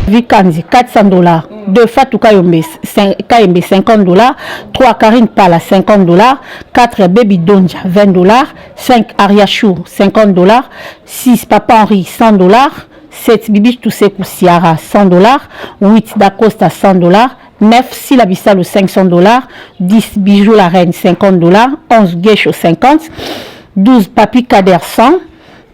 Vikanzi, $400. 2 Fatou Kayombe, 50 $. 3 Karine Pala, 50 $. 4 Baby Donja, 20 $. 5 Ariachou, 50 $. 6 Papa Henri, 100 $. 7 Bibi Toussekou Siara, 100 $. 8 Dacosta, 100 $. 9 Silabissalo, 500 $. 10 Bijou la Reine, 50 $. 11 Guécho, 50 $. 12 Papi Kader, 100 $.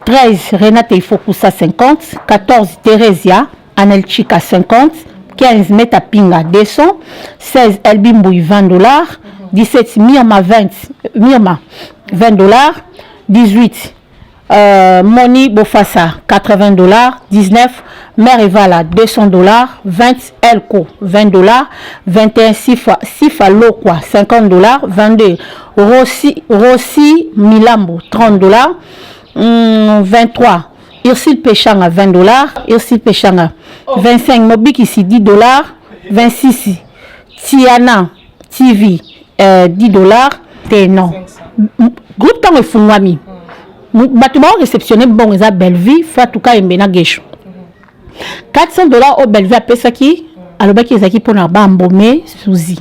13 Renate Ifokoussa, 50 $. 14 Theresia Anel Chika, 50 $. 15 Metapinga, 200 $. 16 Elbimbouy, 20 $. 17 Mirma, 20 $. 18 Moni Bofassa, 80 $. 19 Mère Evala, 200 $. 20 Elko, 20 $. 21 Sifa Lokwa, 50 $. 22 Rossi Milambo, 30 $. 23 Ursil Pechanga, 20 $. Ursil Pechanga. 25 Mobiki, 10 $. 26 Tiana TV, 10 $. Non. Groupe Tango Fungwami. Batuma réceptionné bon les Bellevue, Fatouka et Mbena Gesho. 400 $ au Bellevue à Pesaki, à l'obaki ezaki pour na bambomé Suzy.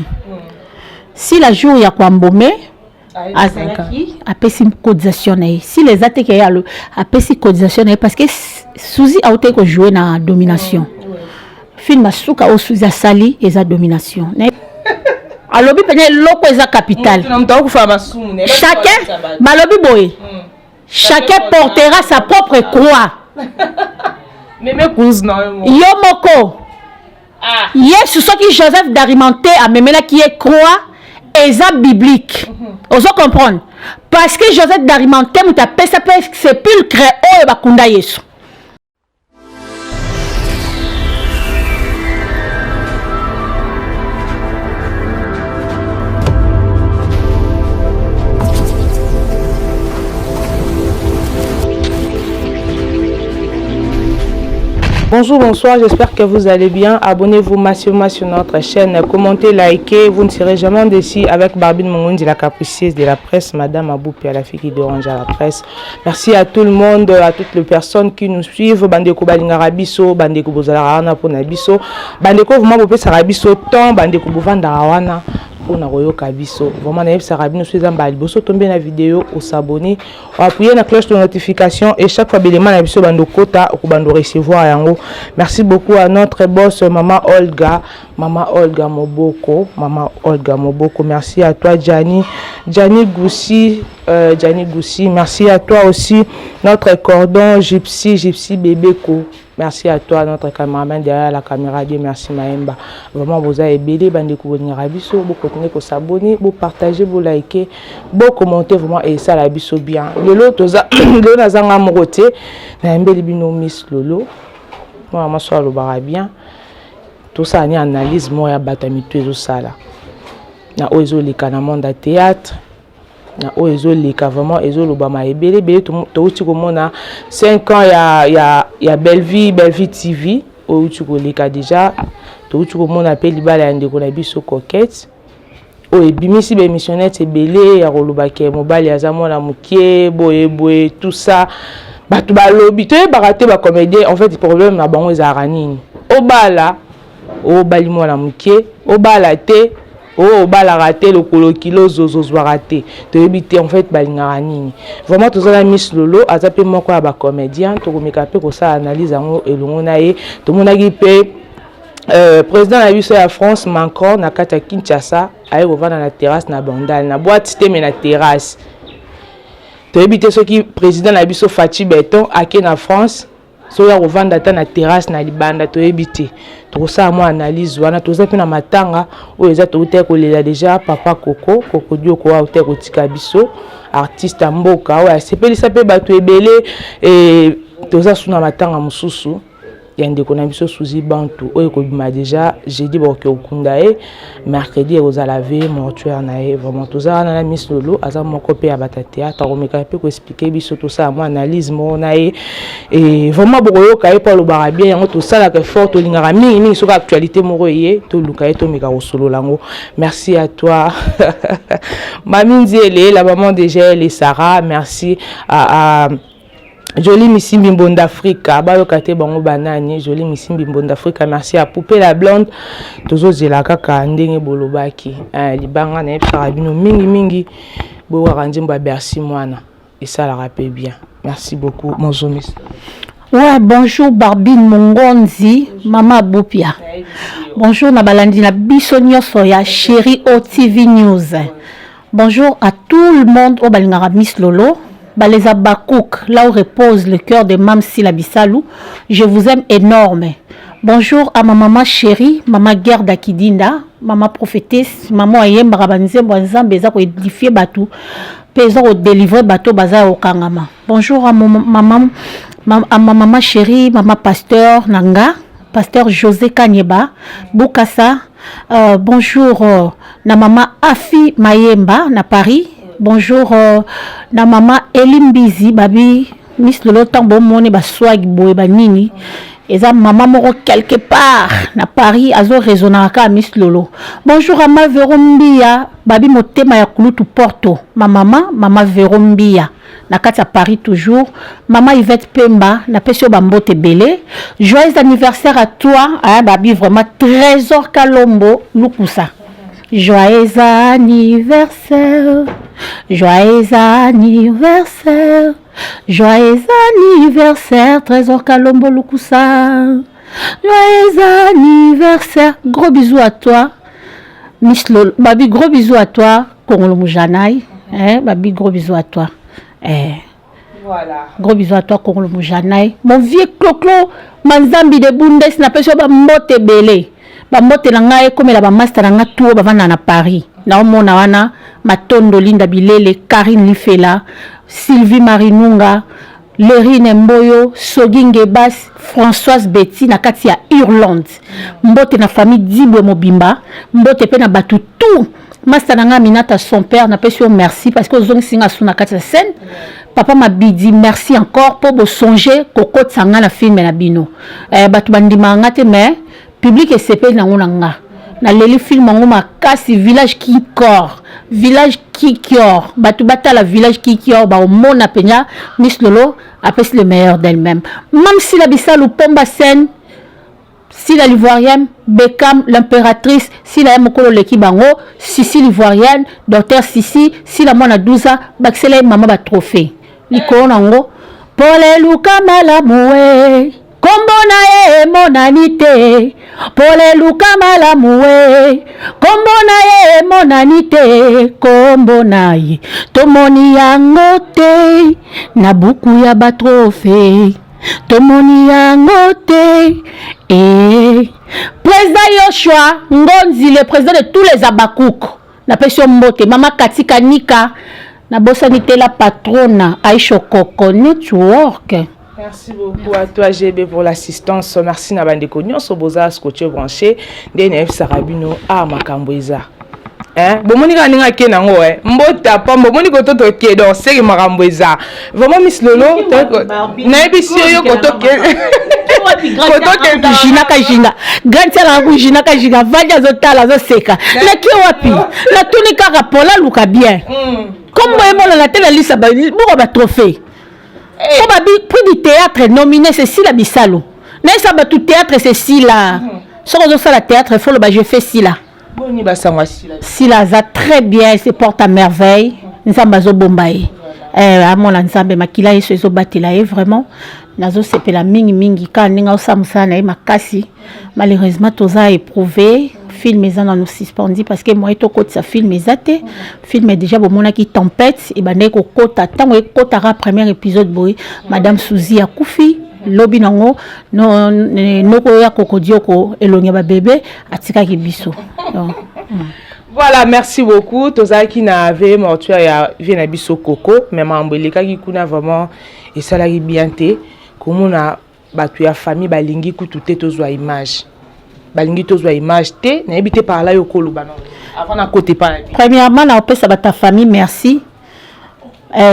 Si la jour il y a quoi embaumer, Azaki a pesi cotisation. Si les attaques y a le a pesi cotisation parce que Suzy a été que jouer na domination. Film Masuka au Suzy a sali et sa domination. Alobi pene loko eza capital. Chacun malobi boy. Chacun portera sa propre croix. Yomoko. Yes, ce qui Joseph d'Arimathée a même là qui est croix et biblique. Vous comprenez? Parce que Joseph d'Arimathée m'a appelé ça sépulcre et bakunda Yesu. Bonjour, bonsoir, j'espère que vous allez bien. Abonnez-vous massivement sur notre chaîne, commentez, likez, vous ne serez jamais déçus avec Barbine Mongondi, la capricieuse de la presse, Madame Aboupi, la fille qui dérange à la presse. Merci à tout le monde, à toutes les personnes qui nous suivent. Bandeko Balingarabiso, Bandeko Bozalarana pour Nabiso, Bandeko Vumabo Sarabiso, Ton, Bandeko Bouvandarawana. Pour Kabiso, vraiment naïf Sarabino suis en bas, bosso tomber la vidéo, ou s'abonner, ou appuyer la cloche de notification et chaque fois l'élément la biso bando quota ou bando recevoir yango. Merci beaucoup à notre boss Maman Olga Moboko, merci à toi Gianni Goussi, merci à toi aussi notre cordon Gypsy Bébéko. Merci à toi, notre caméraman derrière la caméra. Dieu merci Maemba. Vraiment, vous avez béni, vous continuez à s'abonner, vous partagez, vous liker, vous commentez vraiment et ça la biso bien. Lolo, le nazanga moroté, na mbeli bino Miss Lolo. Moi, ma soeur le bara bien. Tout ça, ni analyse, moi, ya batami tout ça là. Na oizo les canamons de théâtre. Na oizo les vraiment ezo le bama ebele tout tu comme 5 ans il y a Bellevue TV où tu les cas déjà tout tu comme on appelle libala ndeko na biso coquette o ebimisi be missionnaire ebele ya kolobake mobali azamo na mukie boye tout ça batu balobi to baraté ba comédien en fait le problème na bango ezara nini obala o balimo na mukie obala te oh bala raté le kilo zozo raté to ebité en fait balingara nini vraiment tous la Miss Lolo azapé moko ba comédien to komeka pe ko ça analyse ngo elongo na ye to monaki pe président la biso ya France Macron na kata Kinshasa aye kovana na terrasse na bandal na boîte te mais na terrasse to ebité ce qui président la biso Fachi Beton ake na France so ya kovanda ta na terrasse na libanda to ebité to ça moi analyse wana to za pe na matanga o eza to te ko lela déjà papa Coco Dio ko a te ko tika biso artiste mboka o sepelisa pe bato ebele et to za suna matanga mususu yande ko na biso Suzy Bantu o ko bima déjà jeudi ba ko kunda e mercredi aux à laver mortuaire na e vraiment to za na Miss Lolo aza moko pe abata théâtre ko meka pe ko expliquer biso to ça moi analyse mo na e et vraiment bokoyo ka e pa lo barabien yango to ça la que fort to lingara mingi sur actualité moro ye to luka e to meka ko solo lango. Merci à toi Mami Nziele, la maman de Gel et Sarah, merci à Jolie Missimbi Mbon d'Afrique, Abayo Kate Bango Banani, Jolie Missimbi Mbon d'Afrique, merci à Poupée la Blonde, Tozo Zelaka Ndenge Bolobaki, Libanga Naep Sarabino, Mingi, Boa Randimba Bercy Moana, et ça la rappelle bien. Merci beaucoup, mon zomis. Ouais, bonjour Barbine Mongonzi, Mama Boupia. Bonjour Nabalandi, la Bissonio Soya, chérie OTV News. Bonjour à tout le monde au Balingara Miss Lolo. Baleza Bakouk, là où repose le cœur de Mam Sila Bissalou. Je vous aime énorme. Bonjour à ma maman chérie, maman Gerda Kidinda, maman prophétesse, maman Ayem Barabanze, Bonzam, Beza pour édifier Batou, Pesa pour délivrer Bateau Baza au Kangama. Bonjour à ma maman chérie, maman pasteur Nanga, pasteur José Kanyeba, Boukassa. Bonjour na maman Afi Mayemba, na Paris. Bonjour na maman Elimbizi babi Miss Lolo tambo mone ba swag boy ba nini eza maman moko quelque part na Paris azo raisonnaka Miss Lolo. Bonjour à ma Verombia babi motema ya kulutu Porto ma maman Verombia na kati ya Paris toujours. Maman Yvette Pemba na pesio bambote belé. Joyeux anniversaire à toi babi vraiment Trésor Kalombo Lukusa. Joyeux anniversaire, joyeux anniversaire, joyeux anniversaire, Trésor Kalombo Lukusa. Joyeux anniversaire, gros bisous à toi, Miss Lolo. Babi, gros bisous à toi, Kongolo Moujanai. Babi, gros bisous à toi. Voilà. Gros bisous à toi, Kongolo Moujanai. Mon vieux Clo-Clo, Manzambi de Bundes, n'a pas sur Bambote Belé. Bambote nanga comme la master nanga tout bavana na Paris na omona wana Matondo Linda Bilele, Karine Lifela, Sylvie Marinunga, Lerine Mboyo, Soginge Bass, Françoise Betty na kati ya Irlande. Mbote na famille Dibwe Mobimba, mbote pe na batu tout. Master nanga Minata son père na pesio merci parce que ozongi singa suna kati ya scène. Papa Mabidi merci encore pour bo songer kokot sanga na film na bino. Batu bandima ngate mais public et CP na ngonanga na leli film ngo makasi village Kikior batu bata la village Kikior ba omona penya Miss Lolo appelle le meilleur d'elle-même. Même si la Bissalou Pomba Sen, si la Livoirienne Beckham l'impératrice, si la Mokolo Leki Bango, Sissi l'Ivoirienne, docteur Sissi, si la mona 12 ans, baxele maman ba trophée. Liko nango Pole Luka Malamoué. Kombo na ye monanite, pole luka malamue. Kombo na ye monanite, kombo na ye tomoni yango te, na buku ya batrofe, tomoni yango te. Président Yoshua Ngonzi, le président de tous les Abakouk, na pesio mbote, mama Katika Nika, na bosanite la patrona, Aisho Koko Network. Merci beaucoup à toi GB pour l'assistance. Merci na bande konyo so boza scotché branché DNF Sarabino a Makambweza. Bomoni ka ninga ke nango mbota pa bomoni ko to ke donc c'est Makambweza. Vraiment Miss Lolo na ebisi yo ko to ke Jina kajinga grandela ku jina kajinga vaja zotala zo seka na ki wapi na tuni ka rapola luka bien comme moi la télé lisa ba ba trophée. Prix du théâtre nominé c'est Sila Bissalou. N'est ça tout théâtre c'est Sila. Si on fait la théâtre, il faut le je fais Sila. Sila ça très bien, se porte à merveille. Nous sommes bazo Bombay. À mon ensemble makila et ce batila vraiment. Nazo c'est la mingi quand ninga osamsa na makasi. Malheureusement toza éprouvé. Film est dans nous suspendu parce que moi et côté ça film est film est déjà bon mona qui tempête et bané ko kota tant et kota premier épisode boy madame Suzy akufi lobi nango no ko ya kokodioko elonya ba bébé atika ki biso. Voilà, merci beaucoup. Toza qui n'avait mortuaire ya vient biso koko mais mambeleka ki kuna vraiment et ça la bien té comme on a batu ya famille balingi kututé tozwa image. Balingi tozwa image te na ebité par là yokolo banon avant na côté pas. Premièrement na opesa ta famille merci.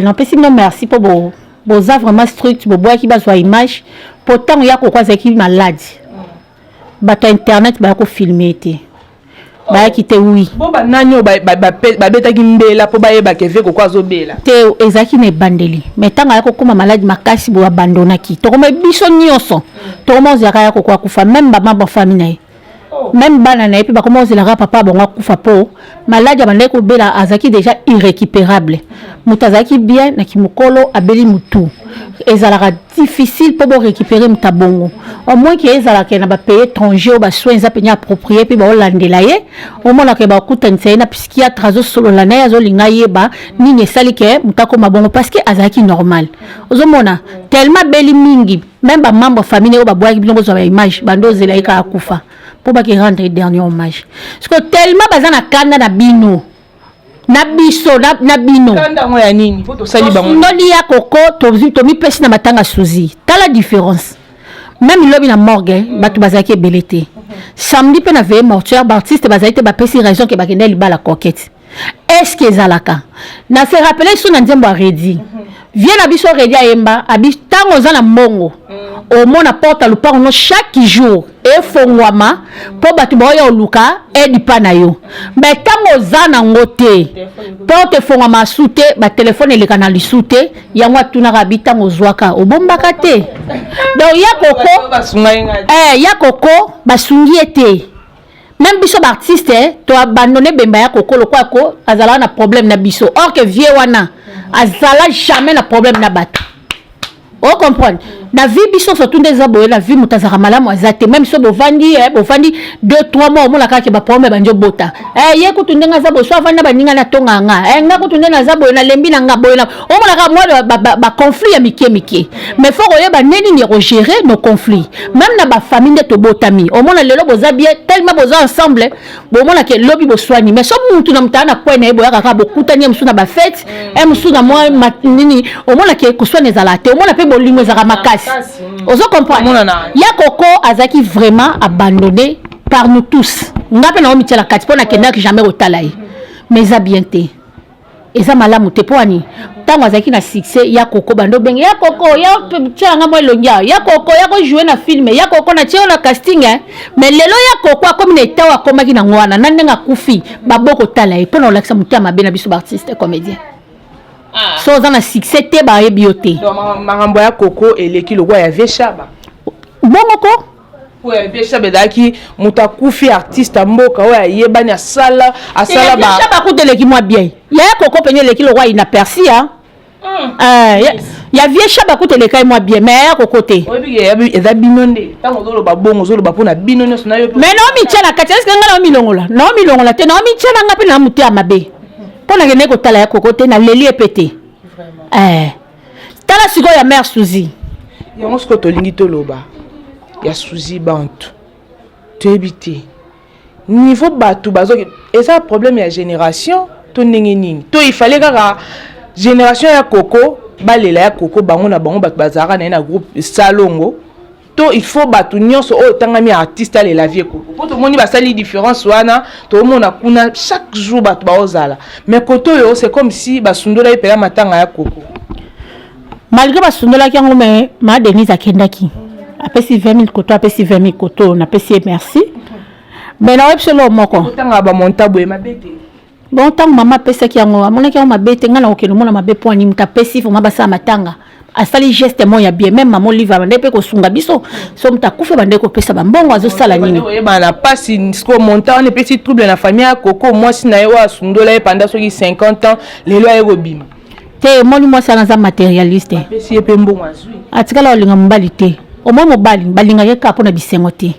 Non pesi non merci pour bo vraiment strict bo bois qui bazwa image pourtant ya ko kwa zaki malade. Bata internet ba ko filmer te. ba quitté oui bon ba nanyo ba beta ki mbela po ba yeba ke ve ko kwazo bela te ezaki na bandeli mais tanga ya kokoma malade makasi bo abandonaki to comme biso nyonso to comme ozaka ya kokwa kufa même ba mamba famille même bana na epi ba comment ozela papa bonga kufa po malade ba ndeko bela azaki déjà irrécupérable mutazaki bien na kimokolo abeli mutu ezalaka difficile pour récupérer mutabongo au moins que ezalaka na ba payer étranger ou ba soins apenya approprié puis ba olandela ye au moins que ba kutanisa na psychiatre azo solo la na azo linga yeba nini esali ke mutako mabongo parce que azaki normal ozomona tellement beli mingi même ba membre famille o ba boaki bilongo zo ba image bando zela ika akufa pour ba ki rendre dernier hommage parce que tellement bazana kanda na bino na biso na bino kanda ngo ya nini poto sali bango ndoli ya koko to mi pesi na matanga suzi ta la différence même lobi na morgue batu bazaki belete samedi pe na veille mortuaire baptiste bazaki ba pesi raison ke bakende libala coquette est-ce que ezalaka na se rappeler so na nzembo aredi vient na biso redi ayemba abi tango za na mbongo au mona porte le parno chaque jour et fongwama po batu boya oluka edi pa na yo mais tango za na ngote porte fongwama soute ba téléphone eleka na lisute yango atuna ka bitango zwaka obombaka te donc ya koko ya koko basungi ete même biso artiste to abandonner bemba ya koko lokwa ko azala na problème na biso or que vieux wana azala jamais na problème na bato on comprend na vie biso surtout des aboye la vie mutazara malamu azate même so bovandi 2-3 mois omona kaka ba problème banjo bota ye kutundenga zabo so avanda baninga na tonga nga nga kutundenga zabo na lembi na nga boye na omona ka moi ba conflit ya mike mais faut oyeba neni ni gérer nos conflits même na ba famille de to botami omona lelo boza bien tellement boza ensemble bomona ke lobi bo soigner mais so muntu na mutana kwa na ebo yaka bokutani musu na ba fête musu na moi nini omona ke kusone zalate omona pe bolingo zaka makasi ozo comprendre ya koko azaki vraiment abandonné par nous tous ngape na omitela kati pona kenda que jamais otalaye mais a bien té eza malamu te poani tango azaki na succès ya koko bando benge ya koko ya tchanga mo longia ya koko ya ko jouer na film ya koko na tchela casting mais lelo ya koko comme na etawa komaki na ngwana nandenga kufi baboko talaye pona olakisa mutama bena biso artiste comédien so za na succès te ba ebiote makambo ya koko eleki lokwa ya veshaba bongoko po ya veshaba daki mutakufi artiste mboka oya yebani asala ba veshaba kuteleki mwa bien ya koko penye leki lokwa ina persi ya veshaba kuteleka mwa bien mais ya koko te obi eza binonde tango zolo ba bongo zolo ba pona binonde so na yo mais no mi tchana kati est-ce que ngala mi longola te no mi tchana ngapi na muti amabe pona kene ko tala ya koko te na leli epete tala siko ya mère Suzy yango siko tolingi toloba ya Suzy bantu toyebite niveau batu bazoki eza problème ya génération to ndenge nini to il fallait kaka génération ya koko balela ya koko bango na bango batu bazaka na groupe salongo to il faut batu nyonso o tangami artiste ale la vie koko poto moni basali différence wana to mona kuna chaque jour batu baozala mais koto yo c'est comme si basundola epela matanga ya koko malgré basundola kiango mais ma Denise akendaki apesi 20 000 koto apesi 20 000 koto na pesi merci mais na webselo moko tanga ba montabo e mabete bon tango mama pesa kiango amona kiango mabete ngana okelo mona mabe point ni mutapesi fo mabasa matanga asali geste mo ya bien même maman livre bande pe ko sunga biso so mutakufa bande ko pesa bambongo azo sala nini oyeba pasi sko monta on petit trouble na famille ya koko moi si na yo asundola e pendant soki 50 ans lelo ya robima te moni moi ça na matérialiste pesi e pe mbongo azui atikala olinga mbali te o mo mobali balinga ye ka pona bisengo te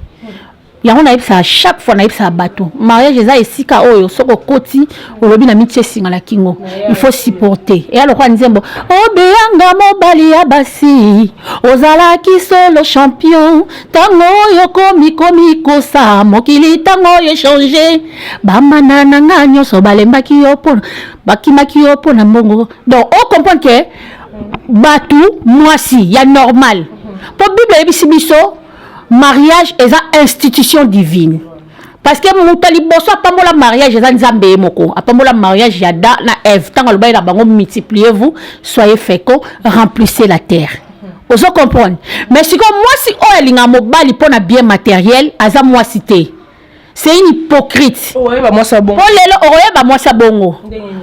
yango na yebisa chaque fois na yebisa bato mariage eza esika oyo soko koti olobi na mitie singa na kingo il faut supporter et alors kwa nzembo obeyanga mobali ya basi ozalaki solo champion tango oyo komi kosa mokili tango oyo changer bamana nga nyonso balembaki yo pona bakimaki yo pona mbongo donc on comprend que batu mwasi ya normal po bible yebisi biso mariage est une institution divine parce que mutali boso apambola mariage est nzambe moko apambola mariage ya da na Ève tant que na bango multipliez-vous soyez féconds remplissez la terre vous comprenez mais si comme moi si o elinga mobali pona bien matériel aza moi cité c'est une hypocrite. Ouais, bah moi ça bon. Pour les oye ba moi ça bongo.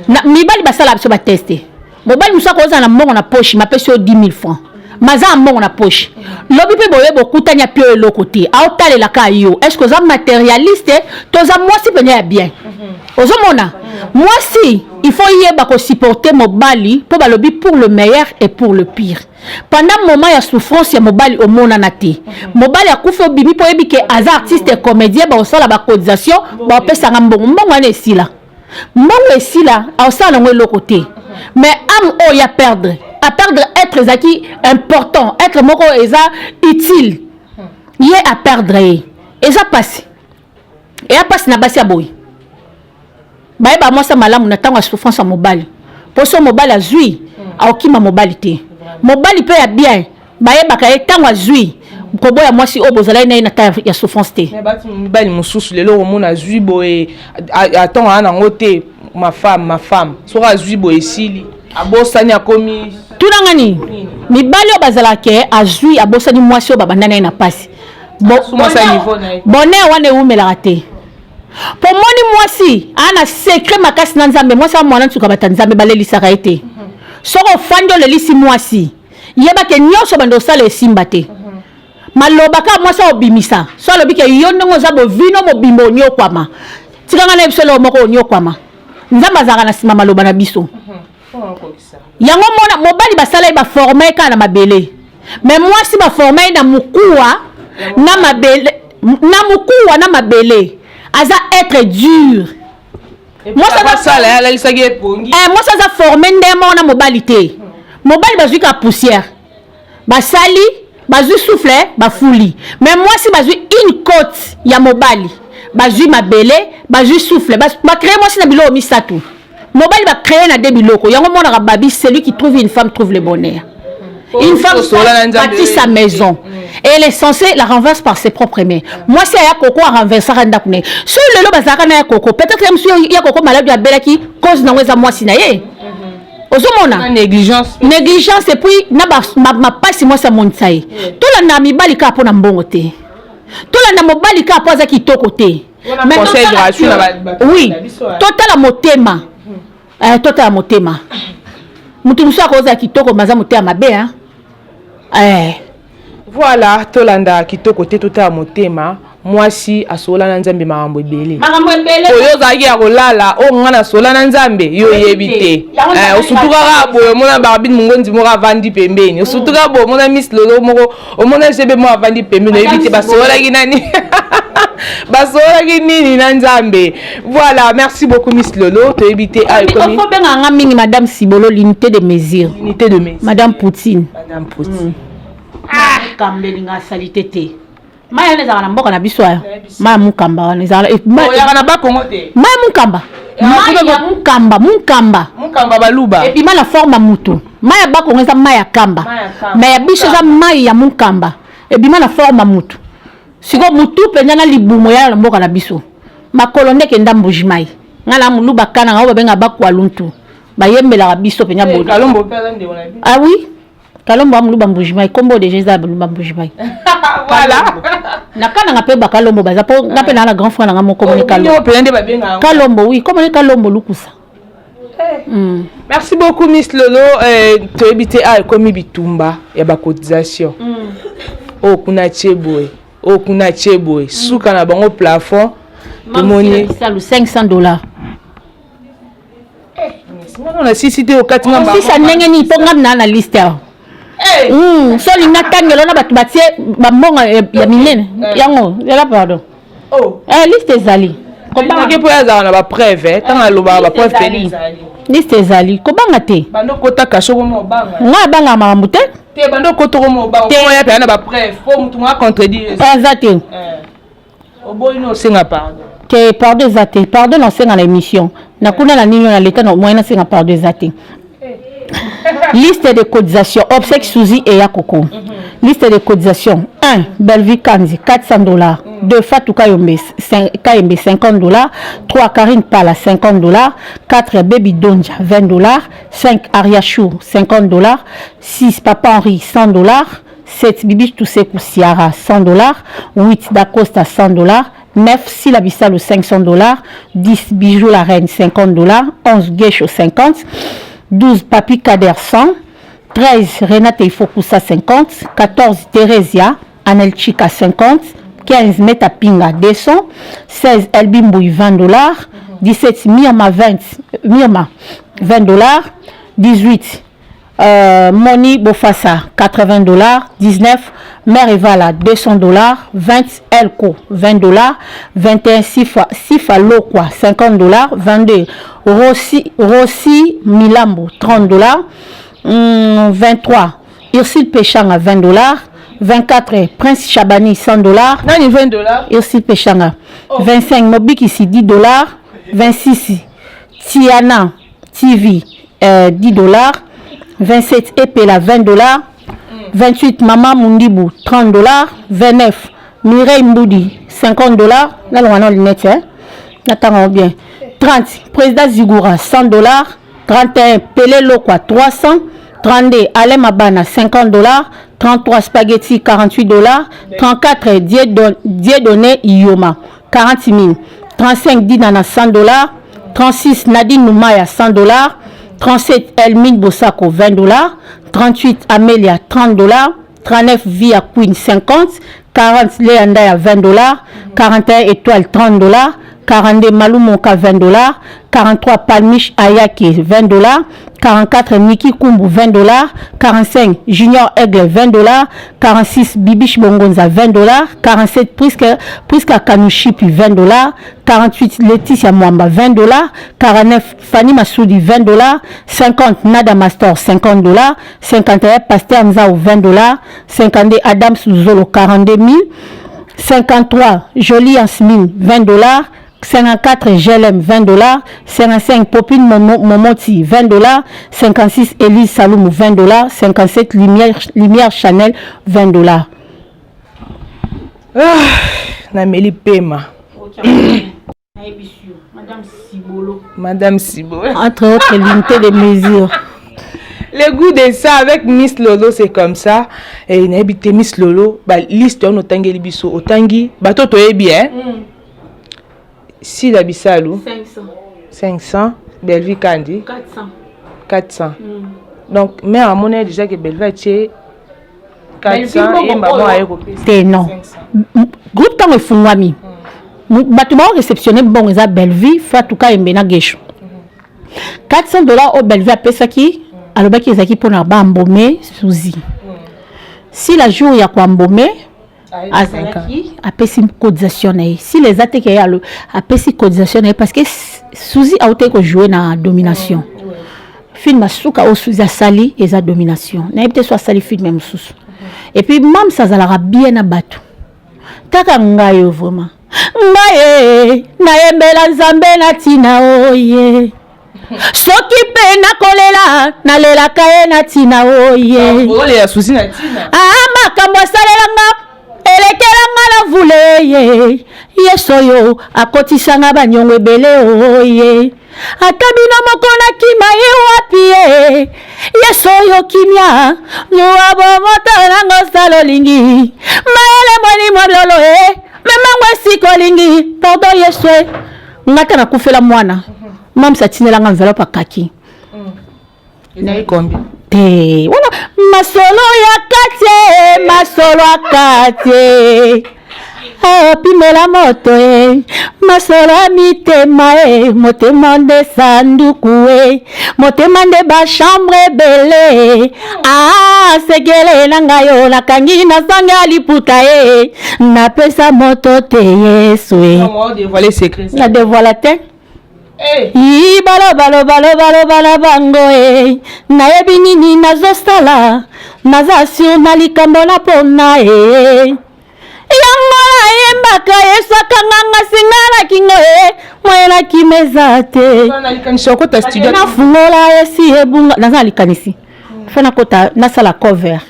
Na mibali basala biso ba tester. Mobali musa ko za na mbongo na poche, ma pesi 10 000 francs. Maza mbongo na poche. Lobi pe boye bokutanya pio le côté. A otale la ka yo. Est-ce que vous êtes matérialiste? Toza moi si penya bien. Ozomona. Moi si il faut yeba ko supporter mobali pour balobi pour le meilleur et pour le pire. Pendant moment ya souffrance ya mobali au mona nati. Mobali akufa bimi po yebi ke aza artiste et comédien ba osala ba cotisation ba pesa mbongo. Mbongo ane sila. Mbongo esila a osala ngwe le côté. Mais am o ya perdre. À perdre être zaki important, être moko eza utile. Yé à perdre eza passe. Et a passe na basi aboy. Ba moi ça malamu na tanga souffrance à mobile. Pour son mobile a zui, a okima mobilité. Mobile peut ya bien. Ba ka tanga zui. Ko boya moi si obozala na ta ya souffrance té. Mais ba mobile mususu lelo mona zui boy attends ana ngote ma femme. Sora zui boy sili. Abosani akomi Tunangani mibali bazalake azui abosani mwasi babandana na pasi bonheur wane umela raté pour moni mwasi ana secret makasi na nzambe mwasi mwana ntuka batanzambe balelisaka ete soko fando lelisi mwasi yeba ke nyonso bando sala esimba te maloba ka mwasi obimisa so lobi ke yo ndongo za bovino mobimbo nyokwama tikanga na bisolo moko nyokwama nzamba zaka na sima maloba na biso yango mona mobali basala ba former ka na mabele mais moi si ba former na mukuwa na mabele aza être dur moi ça sala la lisagi epongi moi ça za former ndemo na mobali te mobali bazui ka poussière basali bazui souffler ba fuli mais moi si bazui une côte ya mobali bazui mabele bazui souffler ba créer moi si na bilo misatou mobile va créer na debiloko yango mona rababi celui qui trouve une femme trouve le bonheur. Une femme bâtit sa maison et elle est censée la renverser par ses propres mains. Moi si ya koko a renverser randa kune. So lelo bazaka na koko peut-être que monsieur ya koko malade ya belaki cause na weza moi sinaye. Ozomona négligence et puis na ma passe moi ça montaye. To la na mibali ka pona mbongo te. To la na mobali ka poza kitoko te. Mais conseil gratuit oui, total motema. Total motema. Mutu musu akoza kitoko maza motema mabe hein. Voilà, tolanda kitoko te total motema. Moi si asola na nzambe makambo ebele. Makambo ebele. Oyo zaki ya kolala, o ngana sola na nzambe yo yebite. Osutuka ka boyo mona Barbine Mungonzi moko vandi pembeni. Osutuka bo mona Miss Lolo moko o mona sebe mo vandi pembeni yebite basola kinani. Basola kinini na nzambe. Voilà, merci beaucoup Miss Lolo, to yebite a ekomi. Il faut bien nga mingi Madame Sibolo l'unité de mesure. L'unité de mesure. Madame Poutine. Madame Poutine. Kambelinga salité. Maya neza na mboka na biso ya maya mukamba neza ya na ba kongo te maya mukamba maya mukamba baluba et puis mala forme mutu maya ba kongo eza maya kamba mais ya biso za maya ya mukamba et puis mala forme mutu siko mutu penya na libumo ya na mboka na biso makolo ndeke ndambo jimai ngala muluba kana ngao benga ba kwa luntu bayembela biso penya bodo kalombo pela nde on a vu ah oui kalombo amuluba mbujimai kombo de Jésus amuluba mbujimai voilà nakana ngape ba kalombo baza po ngape na grand frère nga moko moni kalombo oui comment les kalombo lukusa merci beaucoup Miss Lolo to ebité a komi bitumba ya ba cotisation o kuna cheboy suka na bango plafond to moni $500 on a cité au 4 ngamba si ça ndenge ni po ngam na liste so linga tangelo na batu batie bambonga ya minene yango yala pardon liste ezali kobanga po yaza na ba preuve tanga loba ba preuve teli liste ezali kobanga te bando kota kasho mo banga nga banga makambo te bando koto mo banga ko ya pe na ba preuve po mutu nga contredire exact oboyi no senga pardon que pardon zate pardon on senga na émission na kuna na nino na l'état no moyen senga pardon zate liste de cotisation obsèques Souzi et Yakoko. Liste de cotisation 1 Bellevue Kanzi $400, 2 Fatou Kayombe $50, 3 Karine Pala $50, 4 Baby Donja $20, 5 Ariachou $50, 6 Papa Henri $100, 7 Bibi Toussekou Siara $100, 8 Dacosta $100, 9 Sila Bissalo $500, 10 Bijoux la Reine $50, 11 Guécho 50, 12 Papi Kader 100, 13 Renate Ifokusa 50, 14 Theresia Anel Chika 50, 15 Metapinga 200, 16 Elbimbouy $20, 17 Myrma $20, 18 Moni Bofassa $80, 19 Mère Evala $200, 20 Elko $20, 21 Sifa Lokwa $50, 22 Rossi Milambo $30, 23 Ursule Pechanga $20, 24 Prince Chabani $100, Nani $20? Ursule Pechanga, 25 Mobiki $10, 26 Tiana TV $10, 27 Epela $20, 28 Mama Mundibu $30, 29 Mireille Mboudi $50, là on a lunette, hein? Attends bien. 30 Président Zigura $100, 31 Pelé Lokwa 300, 32 Alem Abana $50, 33 Spaghetti $48, 34 Dieudonné Ioma 40 000, 35 Dinana $100, 36 Nadine Noumaya $100, 37 Elmine Bossako $20, 38 Amélia $30, 39 Via Queen 50, 40 Léandaya $20, 41 Étoile $30, 42 Maloumonka $20, 43 Palmiche Ayake $20, 44 Niki Kumbu $20, 45 Junior Aigle $20, 46 Bibiche Bongonza $20, 47 Priska Kanouchipi $20, 48 Laetitia Mwamba $20, 49 Fanny Massoudi $20, 50 Nada Mastor $50, 51 Pasteur Nzao $20, 52 Adam Souzolo 42 000, 53 Jolie Yasmine $20, 54 GLM $20, 55 Popine Momoti $20, 56 Elise Saloum $20, 57 Lumière Chanel $20. Nameli Pema. Madame Sibo. Entre autres l'unité de mesure. Le goût de ça avec Miss Lolo, c'est comme ça. Et il a habité Miss Lolo. Liste on otangi libiso otangi. Bato to bien. Si la Bissalou 500, Bellevue Kandi 400. Donc mais à mon avis déjà que Bellevue est 400 et maman a été non. Groupe tant efungwami. Batuma réceptionné bon za Bellevue Fatuka Mbena Gesho. $400 au Bellevue a pesa ki alobaki ezaki pona ba mbomé Suzy. Si la jour ya kwa mbomé a pesi cotisation. Si les attaques a pesi cotisation parce que Suzy a été joué na domination. Film masuka au Suzy a sali et sa domination. Na peut soit sali film même sous. Et puis même ça zalara bien na batu. Taka ngayo vraiment. Ngaye na yembela nzambe na tina oye. Soki pe na kolela na lela kaye na tina oye. Ole ya Suzy na tina. Ah makambo salelanga elekelanga la vule yesoyo akotisanga banyongo ebele oye atabino mokona kima ye wapi yesoyo kimia luabo motanango salolingi maele mwani mwablolo memangwe sikolingi pardon yeswe ngata na kufela mwana mamsa tinelanga envelope akaki ina combien te wala masolo ya kate masolo akate pimela moto masolo mitema motema nde sanduku motema nde ba chambre bele segele nanga yo nakangi na sanga liputa na pesa moto te yesu na dévoiler te balo bango nayebi nini nazosala nazasio na likambo na pona yango nayembaka yesu akanganga singana kingo mwena kimeza te nafungola esi ebunga naza likanisi fana kota nasala cover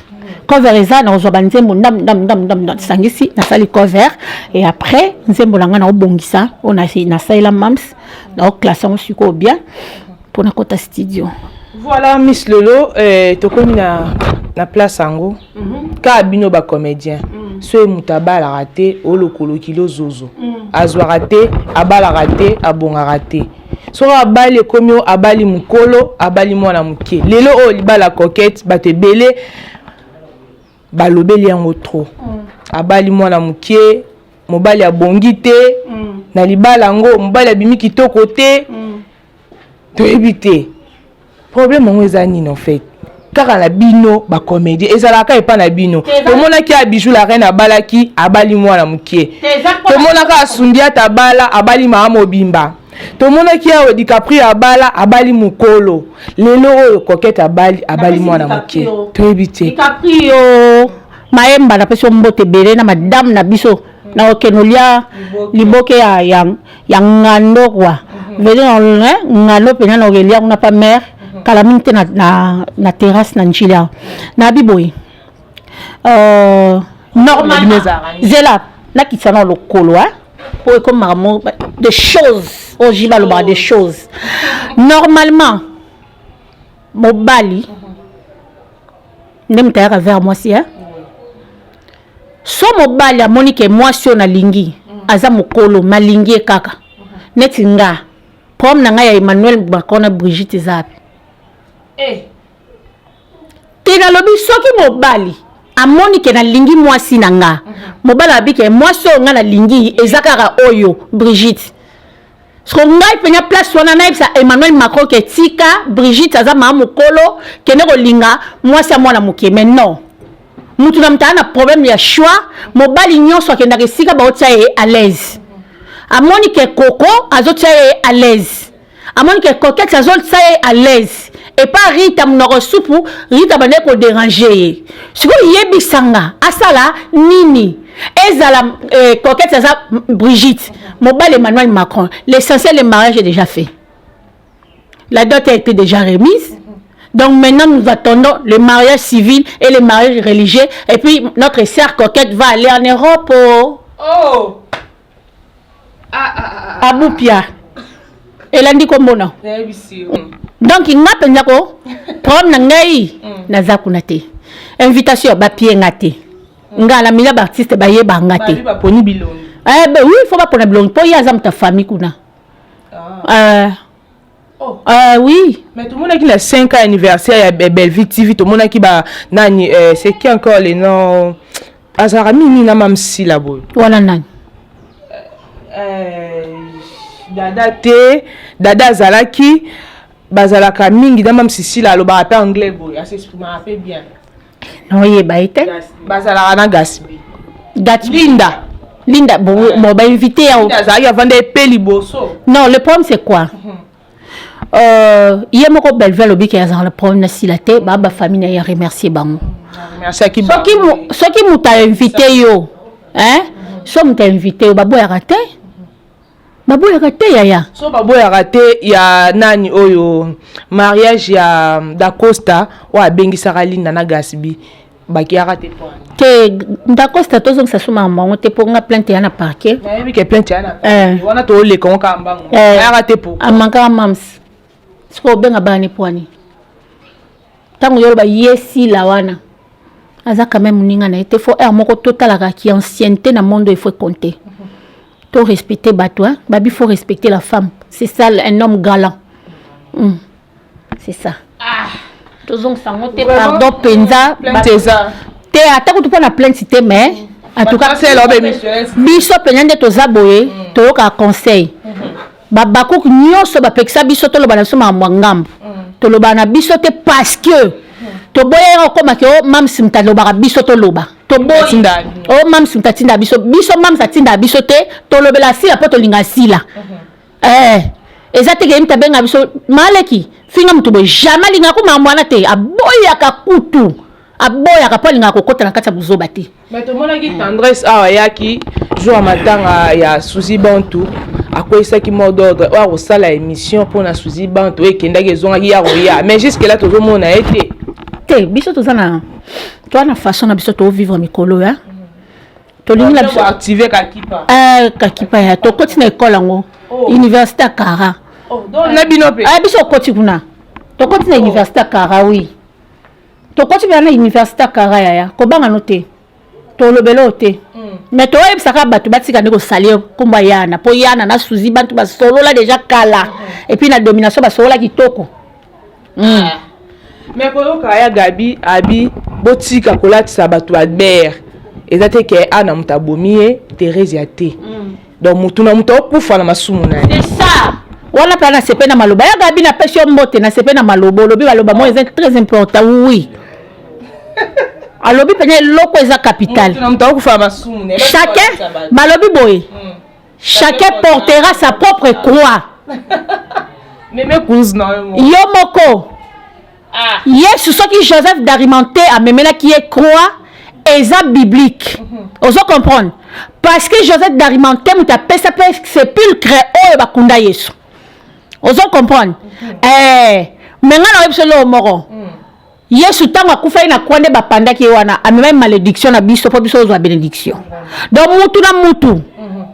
eza na ozwa banzembo ndam sangisi nasali cover et après nzembo nanga na obongisa ona nasaila mams na classe en suko bien pour na kota studio. Voilà Miss Lolo tokomi na place ango ka bino ba comédien so mutabala raté o lokolo kilo zozo azwa raté abala raté abonga raté so abali komio abali mukolo abali mwana muke lelo o libala coquette bato ebele balobeli yango trop abali mwana muke mobali abongi te na libala ngo mobali abimi kitoko te toyebi te problème ngo eza nini en fait kaka na bino ba comédie ezalaka epa na bino tomonaki a bijou la reine abalaki abali mwana muke tomonaka asundia tabala abali mama mobimba tomonaki a DiCaprio abala abali mukolo lelo oyo coquette abali mwana muke toyebi te DiCaprio maemba na peso mbote bele na madame na biso na okenolia liboke ya ngando kwa vele ngando pena na ogelia kuna pa mère kala minte na terrasse na njila na biboy normalement zela na kitsana lokolo pour comme maramo des choses au jibaloba des choses normalement mobali ndem tayaka vers moi si so mobali amoni ke mwasi na lingi aza mokolo malingi kaka neti nga prom na nga ya Emmanuel Bakona Brigitte Zapi tina lobi soki mobali amoni ke na lingi mwasi na nga mobali abike mwasi nga na lingi ezakara oyo Brigitte so ngai penya place wana na ibsa Emmanuel Macron ke tika Brigitte aza mama mokolo kene ko linga mwasi ya mwana muke mais non mutu na mtana problème ya choix mobali nyonso akenda ke sika ba otia ye à l'aise amoni ke Coco azotia ye à l'aise amoni ke Coquette azotia ye à l'aise et pas Rita mnoko soupu Rita bande ko déranger siko yebisanga asala nini ezala Coquette aza Brigitte mobali Emmanuel Macron l'essentiel le mariage est déjà fait la dot a été déjà remise. Donc maintenant, nous attendons le mariage civil et le mariage religieux. Et puis, notre sœur Coquette va aller en Europe. À Boupia. Elle a dit comme non. Donc, il m'a pensé que prom nangai nazakunate. Invitation ba pied ngate. Nga la mila artiste ba ye ba ngate. ba poni bilongi. Oui, il faut pas prendre bilongi. Pour y azam ta famille kuna. Oui. Mais tout le monde qui a 5 ans anniversaire à Belleville TV, tout le monde qui va nani c'est qui encore les noms Azarami ni na mam si la boy. Voilà nani. Dada te, Dada Zalaki, bazalaka mingi na mam si la lo ba appel anglais boy, assez exprimer fait bien. Non, il ba été. Bazalaka na Gasbi. Linda, bon ba invité à Azalaki avant de peli bosso. Non, le problème c'est quoi? Il y a moko Belleville obi qui a dans le problème na silate ba famille na remercier bango. Merci à qui qui muta invité yo hein so muta invité ba boya raté yaya so ba boya raté ya nani oyo mariage ya Da Costa wa bengisa Linda na Gasbi ba ki raté te Da Costa tozo que ça suma mbango te pour nga plainte ya na parquet na yebi ke plainte ya na wana to le ko ka mbango ya raté pour amanga mams siko benga bani poani tango yolo ba yesi la wana aza quand même ninga na été faut moko total la qui ancienneté dans monde il faut compter to respecter batoi babi faut respecter la femme c'est ça un homme galant c'est ça tozong sango te pardon penza te atako tu na plainte te mais en tout cas c'est l'obé biso penyande tozaboye to ka conseil babako nyonso bapekisa biso to lobana soma mwangambo to lobana biso te parce que to boye ko makyo mam simta lobara biso to loba to boye mam simta tinda biso mam sa tinda biso te to lobela sila po to linga sila ezate ke mta benga biso maleki finga mtu boye jamais linga ko mamwana te aboya ka kutu aboya ka polinga ko kota na kata buzoba te mais to mona ki tendresse awa yaki jour matanga ya Suzy Bantu akoisaki mot d'ordre wa kosala émission pour na Suzy Bantu ekendaki ezongaki ya roya mais jusque là tozomona ete te biso tozana to na façon na biso to vivre mikolo ya to lingi na biso activer kakipa kakipa ya to koti na école ngo université Kara donc na bino pe biso koti kuna to koti na université Kara oui to koti na université Kara ya ko banga note tolobelo te mais to ebisaka bato batika ndeko salir komba yana po yana na suzi bantu ba solo la déjà kala et puis la domination ba solo la kitoko mais ko kaya Gabi abi botika kolatisa bato ba ber ezate ke ana mutabomiye Thérèse yate donc mutuna mutokufa na masumu na c'est ça wana plana sepe na maloba ya Gabi na pesio mbote na sepe na maloba lobi baloba moi c'est très important oui alobi penye loko eza capital chacun balobi boye chacun portera sa propre croix yo moko Yesu soki Joseph d'Arimathée a memela qui est croix eza biblique ozo comprendre parce que Joseph d'Arimathée muta pesa pe sépulcre oyo bakunda Yesu ozo comprendre menga na webselo moko Yesu tango akufa ina kwande bapandaki wana amema malédiction na biso po biso ozwa bénédiction donc mutu na mutu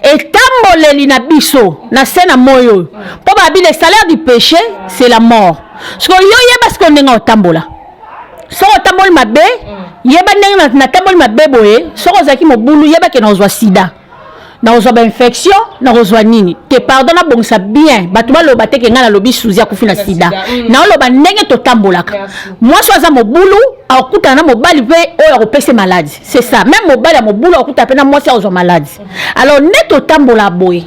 etamboleli na biso na sena moyo po babi le salaire du péché c'est la mort so yo yeba ce qu'on ndenga otambola so otamboli mabe yeba ndenga na tamboli mabe boye so ozaki mobulu yeba ke na ozwa sida na ozwa infection na ozwa nini te pardon na bongisa bien bato baloba te ke nga na lobi suzi akufi na sida na oloba ndenge totambolaka mwasi aza mobulu akutana na mobali pe oyo akopesa maladie c'est ça même mobali ya mobulu akuta pe na mwasi ozwa maladie alors ne totambola boye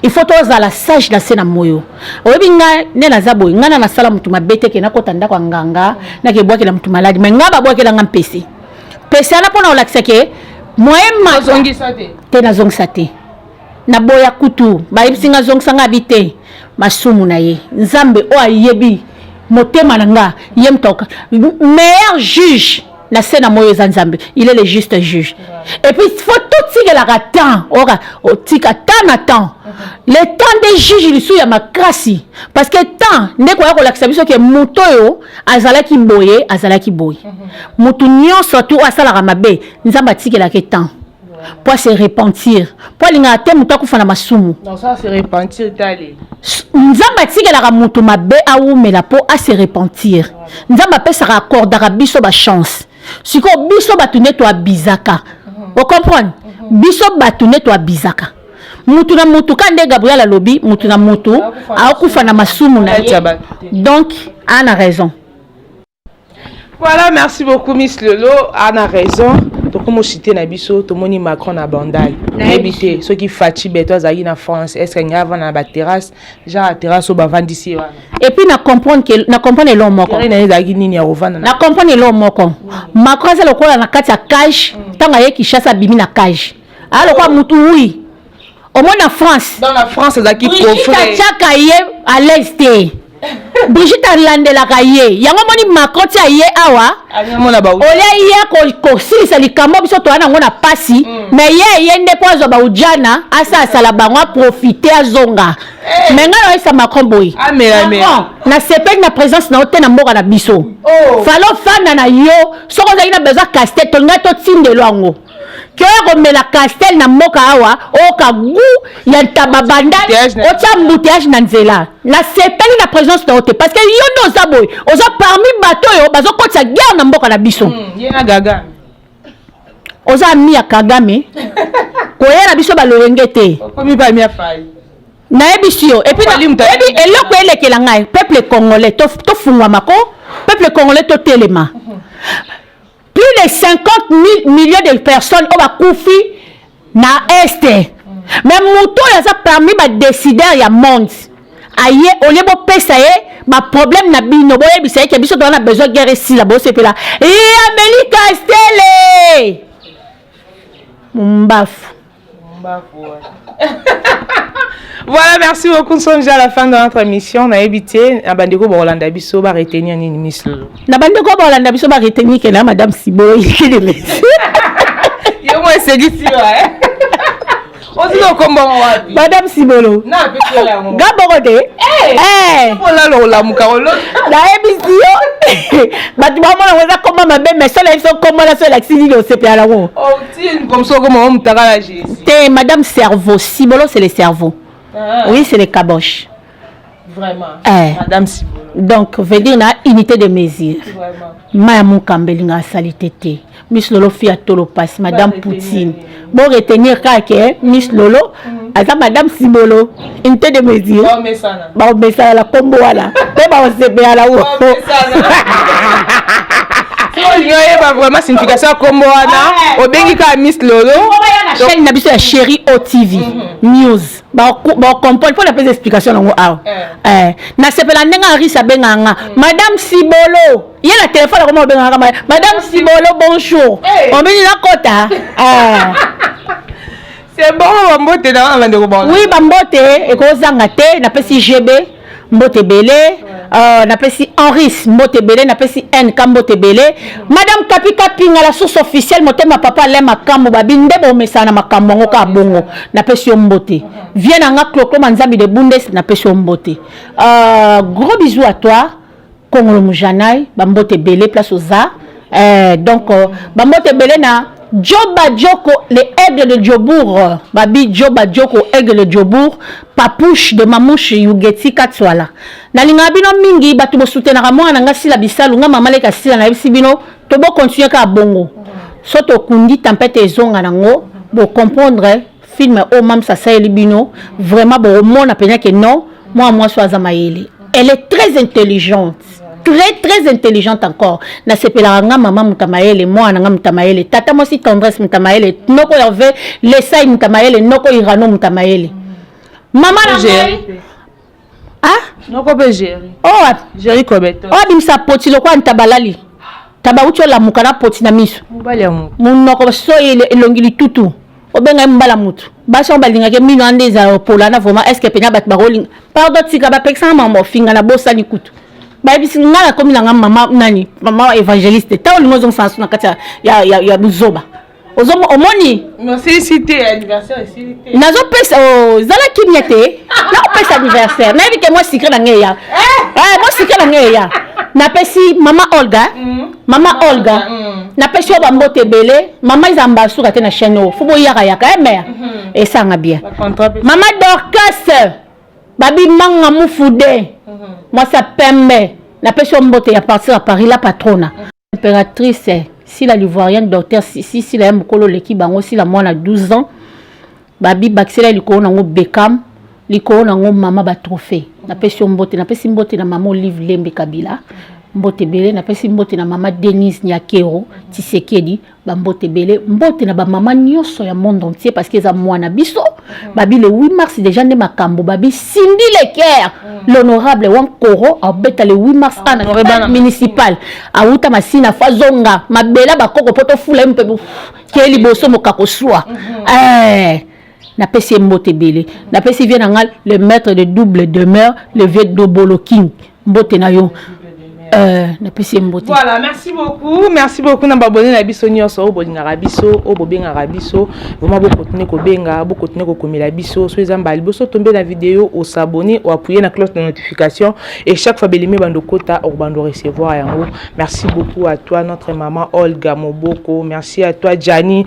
il faut tozala sage na se na moyo oyebi nga ne naza boye nga na nasala mutu mabe te ke nakota ndako ya nganga nakebwakela mutu maladi mais nga babwakelanga mpese pese ana mpona olakisa ke moyen mazongisa te nazongisa te na boya kutu bayebisinga zongisanga abi te masumu na ye nzambe o ayebi motema na nga ye mtoka meilleur juge na se na moyo eza nzambe il est le juste juge et puis il faut tout tikelaka temps ora otika temps na temps le temps des juges lisu ya makasi parce que temps ndeko ya kolakisa biso ke moto oyo azalaki boye motu nyonso tu asalaka mabe nzambe atikelaka temps pour se repentir pour linga te mutu akufa na masumu non ça se repentir tali nzambe atikelaka mutu mabe awumela po a se repentir nzambe apesaka akordaka biso ba chance siko biso batu ne to abizaka o comprendre biso batu ne to abizaka mutu na mutu kande Gabriel alobi mutu na mutu akufa na masumu na ye donc Anne a raison. Voilà, merci beaucoup Miss Lolo. Anne a raison. Donc comme cité na biso to moni Macron na bandal habité ceux qui fati beto za na France est-ce qu'il y a na ba terrasse genre la terrasse au bavandi ici et puis na comprendre l'homme moko na comprendre l'homme moko Macron c'est le quoi na kati ya cage tanga ye Kinshasa bimi na cage alors quoi mutu oui au moins en France dans la France ça qui profre chaka ye à l'est Brigitte alandelaka ye yango moni Macron ti aye awa olia ye kosilisa likambo biso toana yango na pasi mais ye nde po azwa baujana asala bango aprofite azonga mais nga oyesa Macron boye na sepeli na présence na ote na mboka na biso falo fanda na yo soko ozalaki na besoin casse-tête tolingai totindelo yango kyo komela castel na mboka awa oka gu ya tababanda otia embouteillage na nzela na sepeli na présence na ote parce que yo ndo oza boye oza parmi bato oyo bazokotisa guerre na mboka na biso yena gaga oza ami ya Kagame koyela biso balolenge te komi ba mi afai nayebisi yo et puis eloko elekela ngai peuple congolais tofungwama ko peuple congolais totelema plus de 50 millions de personnes au Bakoufi na Est. Mais Mouto y a parmi les décideurs y a monde. Aïe, au lieu de pesa ma problème na bino boye bisay ke biso on a besoin de guerre ici là bas c'est là. Et Amélie Castel. Mbaf. Voilà, merci beaucoup. Nous sommes déjà à la fin de notre émission. On a évité Nabandeko Borlanda Bisso va retenir une émission. Nabandeko Borlanda Bisso va retenir que là, Madame Siboy. Yo, moi, c'est d'ici, ouais. On dit comment on va. Madame Sibolo. Non, mais Gaborode. Eh. Oh là là, la moukarolo. La émission. Bah, tu vois, moi, on a comment ma belle, mais celle-là, ils sont comment la seule accident au CPA là. Oh, tiens, comme ça, comment on t'a réagi. T'es Madame Cerveau. Sibolo, c'est le cerveau. Oui, c'est les caboches. Vraiment. Madame Sibolo. Donc, veut dire na unité de mesure. Maya Moukambelinga salité. Miss Lolo Fiatolo passe, Madame Poutine. Bon, retenir que Miss Lolo, à Madame Simolo, unité de mesure. Bon, mais ça, la combo là. On se met à la haut. Il y a vraiment signification comme moi, au Benga Miss Lolo. La chaîne n'a pas chérie OTV News. Bon, comprendre pour la petite explication dans na sepela nenga risa benganga Madame Sibolo. Il y a la téléphone comment benganga Madame Sibolo bonjour. On vient la kota. C'est bon, Bambote dans la bonjour. Oui, Bambote et kozanga te na pesi GB Mbote Belé. Na pesi Henri Mbote Belé na pesi N Kambote Belé. Madame Kapika Pinga la source officielle motema papa le makambo babinde bo mesana makambo ngoka bongo na pesi Mbote. Viens anga Kloko Manzambi de Bundes na pesi Mbote. Gros bisous à toi Kongolo Mujanaï Bambote Belé place aux arts. Donc Bambote Belé na Djoba Djoko, les aigles de Djobour, Babi Djoba Djoko, aigle de Djobour, Papouche de Mamouche, Yugeti Katswala. Nalinga bino mingi, batu bo soutenara moi, nanga sila bisalu, nga mamale ka sila na bino, to bo continuer ka bongo. Soto kundi, tempête et zonga nango, bo comprendre, film o mam sa sa bino, vraiment bo mon apena que non, moi sois Maïli. Elle est très intelligente. Très intelligente encore. Na sepela nga maman mutamaele moi nga mutamaele tata moi si tendresse mutamaele noko yove lesai mutamaele noko irano mutamaele maman na ah noko be gérer oh gérer kobeto oh bimsa poti lokwa ntabalali tabaucho la mukana poti na miso mubali ya mu munoko so elongili tutu obenga mbala mutu basi on balinga ke mino andeza polana vraiment est-ce que pena bat baroling pardon tika ba peksa mama finga na bosa ni kutu baibisi ngala komi na mama nani mama évangéliste ta olingo zong sansu na kata ya buzoba ozomo omoni merci cité anniversaire ici nazo pesa zala kimyete na pesa anniversaire na bi ke moi secret na ngeya moi secret na ngeya na pesi mama Olga na pesi ba mbote belé mama izamba suka te na chaîne fubo yaka yaka mère et ça nga bien mama Dorcas babi manga mufude moi ça pembe la personne mbote à partir à Paris la patronne impératrice si la l'ivoirienne docteur si la mokolo l'équipe bango si la moi a 12 ans babi baxela liko nango Beckham liko nango mama ba trophée la personne mbote na maman Olive Lembe Kabila mbote belé na pesi mbote na mama Denise Nyakero Tisekedi ba mbote belé mbote na ba mama nyoso ya monde entier parce que za mwana biso babi le 8 mars déjà ne makambo babi Cindy Leker l'honorable Wankoro a beta le 8 mars en municipal a uta masina fazonga mabela bakoko poto fula mpe keli boso mokako soa na pesi mbote belé na pesi vient ngal le maître de double demeure le vieux Dobolo King mbote na yo voilà, merci beaucoup. Na babone na biso nyonso o bolinga rabiso o bobenga rabiso vraiment beaucoup continuer ko benga beaucoup continuer ko komela biso so ezamba liboso tomber la vidéo au s'abonner ou appuyer la cloche de notification et chaque fois belimi bando kota o bando recevoir yango. Merci beaucoup à toi notre maman Olga Moboko, merci à toi Gianni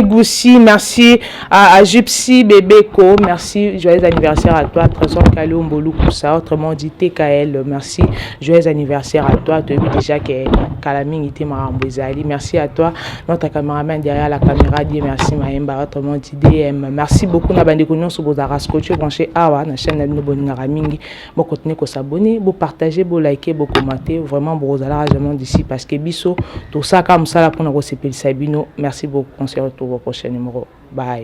Goussi, merci à Gypsy Bebeko, merci, joyeux anniversaire à toi Trésor Kalo Mbolu Kousa, autrement dit TKL, merci, joyeux anniversaire à toi, tu as vu déjà que Kalaming était marambouizali. Merci à toi, notre caméraman derrière la caméra, Dieu merci Maïmba, autrement dit DM. Merci beaucoup, Nabande Kounion, sur vos arascoches, branché Awa, la chaîne de Nobonara Mingi. Bon, continuez à s'abonner, bon, partager, bon, liker, bon, commenter. Vraiment, bon, vous allez d'ici parce que Bisso, tout ça, comme ça, pour nous recevoir le Sabino. Merci beaucoup, on se retrouve au prochain numéro. Bye.